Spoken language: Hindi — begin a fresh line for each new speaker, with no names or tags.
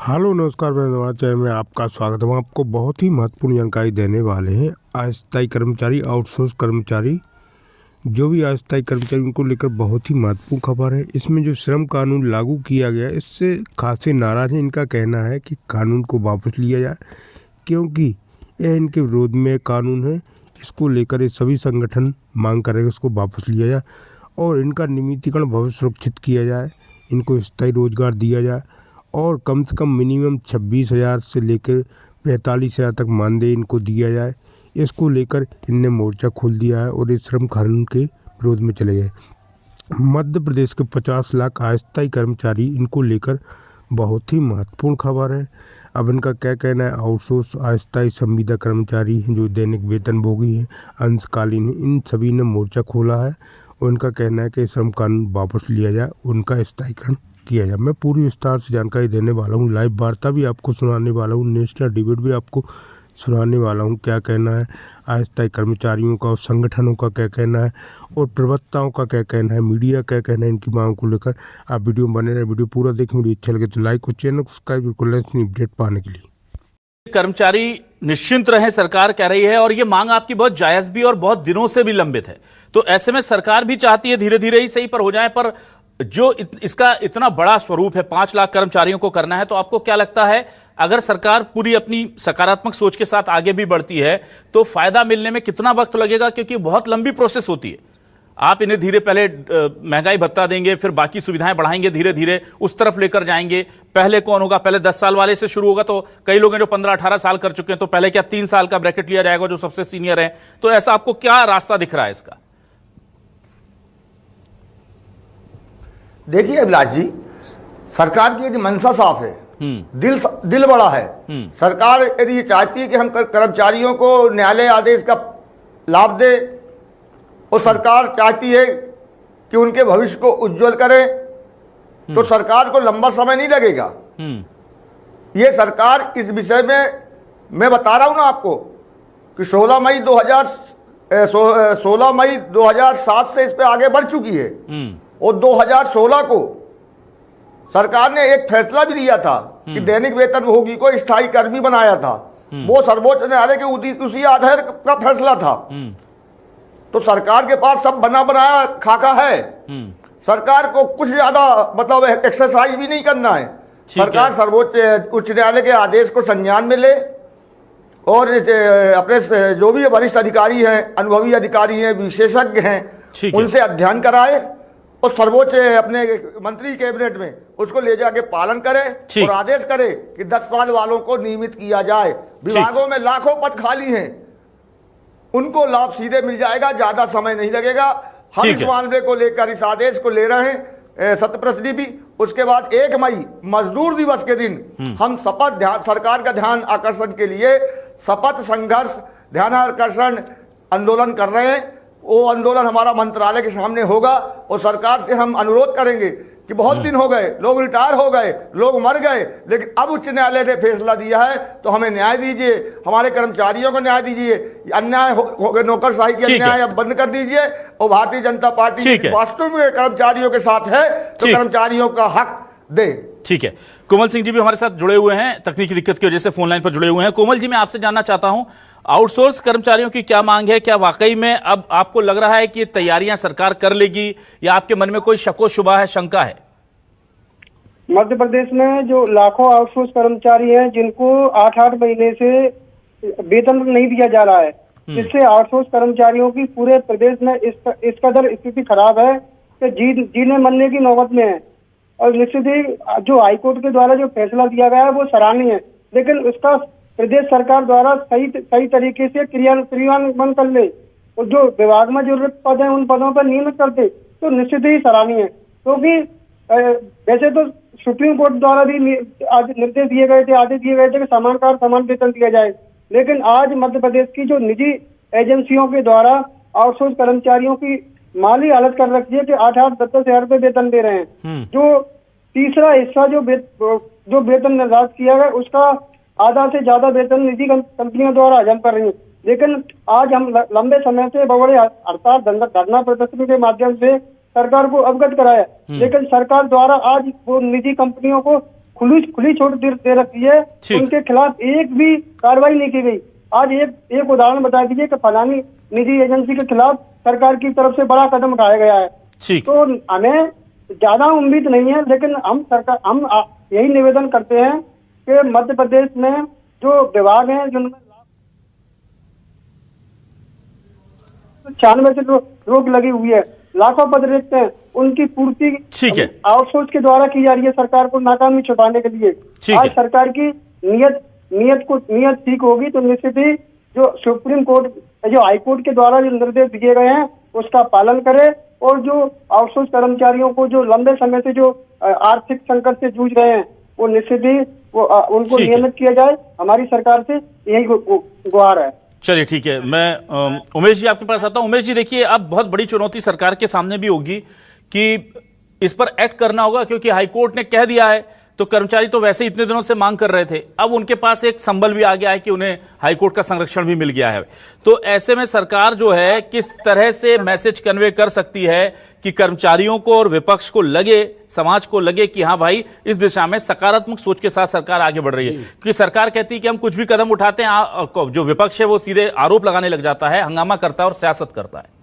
हेलो नमस्कार, मैं नवाज चैनल में आपका स्वागत है। हम आपको बहुत ही महत्वपूर्ण जानकारी देने वाले हैं। अस्थायी कर्मचारी, आउटसोर्स कर्मचारी, जो भी अस्थायी कर्मचारी, उनको लेकर बहुत ही महत्वपूर्ण खबर है। इसमें जो श्रम कानून लागू किया गया, इससे खासे नाराज हैं। इनका कहना है कि कानून को वापस लिया जाए, क्योंकि यह इनके विरोध में कानून है। इसको लेकर ये सभी संगठन मांग करेंगे उसको वापस लिया जाए और इनका नियमितीकरण भविष्य सुरक्षित किया जाए, इनको स्थायी रोजगार दिया जाए और कम से कम मिनिमम 26,000 से लेकर 45,000 तक मानदेय इनको दिया जाए। इसको लेकर इनने मोर्चा खोल दिया है और इस श्रम कानून के विरोध में चले गए। मध्य प्रदेश के 50 लाख अस्थायी कर्मचारी, इनको लेकर बहुत ही महत्वपूर्ण खबर है। अब इनका क्या कहना है? आउटसोर्स, अस्थायी संविदा कर्मचारी हैं, जो दैनिक वेतनभोगी हैं, अंशकालीन हैं, इन सभी ने मोर्चा खोला है और इनका कहना है कि श्रम कानून वापस लिया जाए, उनका स्थायीकरण किया जाए। मैं पूरी विस्तार से जानकारी देने वाला हूँ, लाइव वार्ता भी आपको सुनाने वाला हूँ, नेशनल डिबेट भी आपको सुनाने वाला हूँ। क्या कहना है अस्थायी कर्मचारियों का और संगठनों का क्या कहना है और प्रवक्ताओं का क्या कहना है, मीडिया क्या कहना है इनकी मांग को लेकर। आप वीडियो में बने रहे, वीडियो पूरा देखें। वीडियो अच्छा लगे तो लाइक और चैनल को सब्सक्राइब बिल्कुल अपडेट पाने के लिए।
कर्मचारी निश्चिंत रहे, सरकार कह रही है, और ये मांग आपकी बहुत जायज भी और बहुत दिनों से भी लंबित है। तो ऐसे में सरकार भी चाहती है धीरे धीरे ही सही पर हो जाए, पर जो इसका इतना बड़ा स्वरूप है, 5 लाख कर्मचारियों को करना है, तो आपको क्या लगता है अगर सरकार पूरी अपनी सकारात्मक सोच के साथ आगे भी बढ़ती है तो फायदा मिलने में कितना वक्त लगेगा? क्योंकि बहुत लंबी प्रोसेस होती है। आप इन्हें धीरे, पहले महंगाई भत्ता देंगे, फिर बाकी सुविधाएं बढ़ाएंगे, धीरे धीरे उस तरफ लेकर जाएंगे। पहले कौन होगा? पहले 10 साल वाले से शुरू होगा, तो कई लोग हैं जो 15-18 साल कर चुके हैं, तो पहले क्या 3 साल का ब्रैकेट लिया जाएगा जो सबसे सीनियर है? तो ऐसा आपको क्या रास्ता दिख रहा है इसका?
देखिए अभिलाष जी, सरकार की यदि मंशा साफ है, दिल बड़ा है। सरकार यदि ये चाहती है कि हम कर्मचारियों को न्यायालय आदेश का लाभ दे और सरकार चाहती है कि उनके भविष्य को उज्जवल करे, तो सरकार को लंबा समय नहीं लगेगा। ये सरकार इस विषय में, मैं बता रहा हूं ना आपको, कि 16 मई 2007 से इस पे आगे बढ़ चुकी है और 2016 को सरकार ने एक फैसला भी लिया था कि दैनिक वेतनभोगी को स्थायी कर्मी बनाया था। वो सर्वोच्च न्यायालय के उसी आधार का फैसला था। तो सरकार के पास सब बना बनाया खाका है। सरकार को कुछ ज्यादा मतलब एक्सरसाइज भी नहीं करना है। सरकार सर्वोच्च उच्च न्यायालय के आदेश को संज्ञान में ले और अपने जो भी वरिष्ठ अधिकारी हैं, अनुभवी अधिकारी हैं, विशेषज्ञ हैं, उनसे अध्ययन कराए और सर्वोच्च अपने मंत्री कैबिनेट में उसको ले जाके पालन करे और आदेश करे कि 10 साल वालों को नियमित किया जाए। विभागों में लाखों पद खाली हैं, उनको लाभ सीधे मिल जाएगा, ज्यादा समय नहीं लगेगा। हम इस मामले को लेकर इस आदेश को ले रहे हैं शतप्रतिनिधि भी। उसके बाद 1 मई मजदूर दिवस के दिन हम सरकार का ध्यान आकर्षण के लिए शपथ संघर्ष ध्यान आकर्षण आंदोलन कर रहे हैं। वो आंदोलन हमारा मंत्रालय के सामने होगा और सरकार से हम अनुरोध करेंगे कि बहुत दिन हो गए, लोग रिटायर हो गए, लोग मर गए, लेकिन अब उच्च न्यायालय ने फैसला दिया है तो हमें न्याय दीजिए, हमारे कर्मचारियों को न्याय दीजिए। अन्याय हो गए, नौकरशाही की अन्याय अब बंद कर दीजिए और भारतीय जनता पार्टी वास्तव में कर्मचारियों के साथ है तो कर्मचारियों का हक दे।
ठीक है, कोमल सिंह जी भी हमारे साथ जुड़े हुए हैं, तकनीकी दिक्कत की वजह से फोन लाइन पर जुड़े हुए हैं। कोमल जी, मैं आपसे जानना चाहता हूं, आउटसोर्स कर्मचारियों की क्या मांग है? क्या वाकई में अब आपको लग रहा है कि तैयारियां सरकार कर लेगी या आपके मन में कोई शको शुबा है, शंका है?
मध्य प्रदेश में जो लाखों आउटसोर्स कर्मचारी हैं जिनको 8-8 महीने से वेतन नहीं दिया जा रहा है, जिससे आउटसोर्स कर्मचारियों की पूरे प्रदेश में इस कदर स्थिति खराब है कि जीने मरने की नौबत में है। और निश्चित ही जो हाईकोर्ट के द्वारा जो फैसला दिया गया है वो सराहनीय है, लेकिन उसका प्रदेश सरकार द्वारा सही तरीके से क्रियान्वयन कर ले और जो विभाग में जरूरत पद है उन पदों पर नियमित कर दे तो निश्चित ही सराहनीय है। क्योंकि वैसे तो सुप्रीम कोर्ट द्वारा भी निर्देश दिए गए थे, आदेश दिए गए थे कि समान कार्य समान वेतन दिया जाए, लेकिन आज मध्य प्रदेश की जो निजी एजेंसियों के द्वारा आउटसोर्स कर्मचारियों की माली हालत कर रखी है कि 8-8, 10-10 हजार रुपए वेतन दे रहे हैं। जो तीसरा हिस्सा जो वेतन निर्धारित किया गया उसका आधा से ज्यादा वेतन निजी कंपनियों द्वारा हजम कर रही है। लेकिन आज हम लंबे समय से बड़े हड़ताल धरना प्रदर्शन के माध्यम से सरकार को अवगत कराया, लेकिन सरकार द्वारा आज वो निजी कंपनियों को खुली छूट दे रखी है,
ठीक।
उनके खिलाफ एक भी कार्रवाई नहीं की गई। आज एक उदाहरण बता दीजिए कि फलानी निजी एजेंसी के खिलाफ सरकार की तरफ से बड़ा कदम उठाया गया है।
ठीक।
तो हमें ज्यादा उम्मीद नहीं है, लेकिन हम यही निवेदन करते हैं कि मध्य प्रदेश में जो विभाग हैं जिनमें 96 से रोक लगी हुई है, लाखों पद रिक्त हैं, उनकी पूर्ति
ठीक है।
आउटसोर्स के द्वारा की जा रही है सरकार को नाकामी छुपाने के लिए।
ठीक
आज
है।
सरकार की नियत ठीक होगी तो निश्चित ही जो सुप्रीम कोर्ट जो हाई कोर्ट के द्वारा जो निर्देश दिए गए हैं उसका पालन करे, और जो आउटसोर्स कर्मचारियों को जो लंबे समय से जो आर्थिक संकट से जूझ रहे हैं वो निश्चित ही उनको
ठीक है।
नियमित किया जाए। हमारी सरकार से यही गुहार है।
चलिए ठीक है, मैं उमेश जी आपके पास आता हूं। उमेश जी देखिए, अब बहुत बड़ी चुनौती सरकार के सामने भी होगी कि इस पर एक्ट करना होगा, क्योंकि हाईकोर्ट ने कह दिया है, तो कर्मचारी तो वैसे ही इतने दिनों से मांग कर रहे थे, अब उनके पास एक संबल भी आ गया है कि उन्हें हाईकोर्ट का संरक्षण भी मिल गया है। तो ऐसे में सरकार जो है किस तरह से मैसेज कन्वे कर सकती है कि कर्मचारियों को और विपक्ष को लगे, समाज को लगे कि हाँ भाई इस दिशा में सकारात्मक सोच के साथ सरकार आगे बढ़ रही है। क्योंकि सरकार कहती है कि हम कुछ भी कदम उठाते हैं, जो विपक्ष है वो सीधे आरोप लगाने लग जाता है, हंगामा करता है और सियासत करता है।